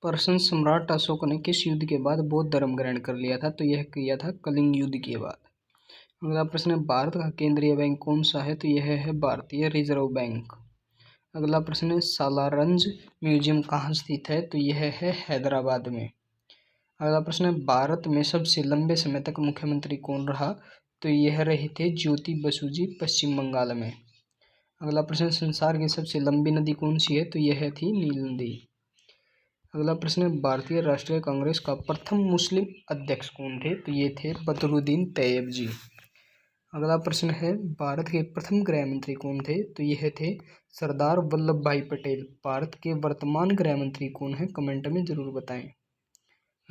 Persian सम्राट अशोक ने किस युद्ध के बाद बौद्ध धर्म ग्रहण कर लिया था? तो यह किया था कलिंग युद्ध के बाद। अगला प्रश्न है, भारत का केंद्रीय बैंक कौन सा है? तो यह है भारतीय रिजर्व बैंक। अगला प्रश्न है, सालारजंग म्यूजियम कहाँ स्थित है? तो यह है हैदराबाद में। अगला प्रश्न है, भारत में सबसे लंबे समय तक मुख्यमंत्री कौन रहा? तो यह रहे थे ज्योति बसु जी, पश्चिम बंगाल में। अगला प्रश्न, संसार की सबसे लंबी नदी कौन सी है? तो यह थी नील नदी। अगला प्रश्न है, भारतीय राष्ट्रीय कांग्रेस का प्रथम मुस्लिम अध्यक्ष कौन थे? तो ये थे बदरुद्दीन तैयब जी। अगला प्रश्न है, भारत के प्रथम गृह मंत्री कौन थे? तो यह थे सरदार वल्लभ भाई पटेल। भारत के वर्तमान गृह मंत्री कौन है? कमेंट में जरूर बताएं।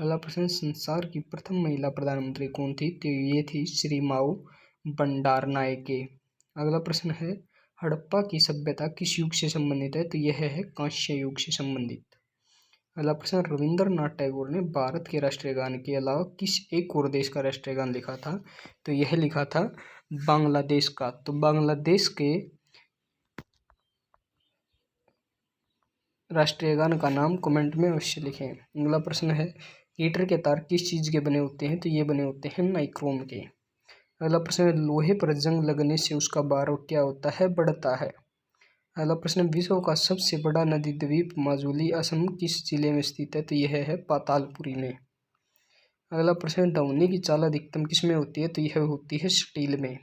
अगला प्रश्न, संसार की प्रथम महिला प्रधानमंत्री कौन थी? तो ये थी श्रीमाऊ बंडारनायके। अगला प्रश्न है, हड़प्पा की सभ्यता किस युग से संबंधित है? तो यह है कांस्य युग से संबंधित। अगला प्रश्न, रविंद्रनाथ टैगोर ने भारत के राष्ट्रीय गान के अलावा किस एक और देश का राष्ट्रीय गान लिखा था? तो यह लिखा था बांग्लादेश का। तो बांग्लादेश के राष्ट्रीय गान का नाम कमेंट में अवश्य लिखें। अगला प्रश्न है, हीटर के तार किस चीज के बने होते हैं? तो ये बने होते हैं नाइक्रोम के। अगला प्रश्न है, लोहे पर जंग लगने से उसका भार क्या होता है? बढ़ता है। अगला प्रश्न, विश्व का सबसे बड़ा नदी द्वीप माजुली असम किस जिले में स्थित है? तो यह है पातालपुरी में। अगला प्रश्न, ध्वनि की चाल अधिकतम किस में होती है? तो यह होती है स्टील में।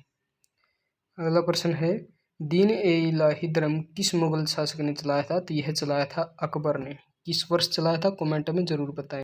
अगला प्रश्न है, दीन ए इलाही धर्म किस मुगल शासक ने चलाया था? तो यह चलाया था अकबर ने। किस वर्ष चलाया था? कमेंट में जरूर बताएं।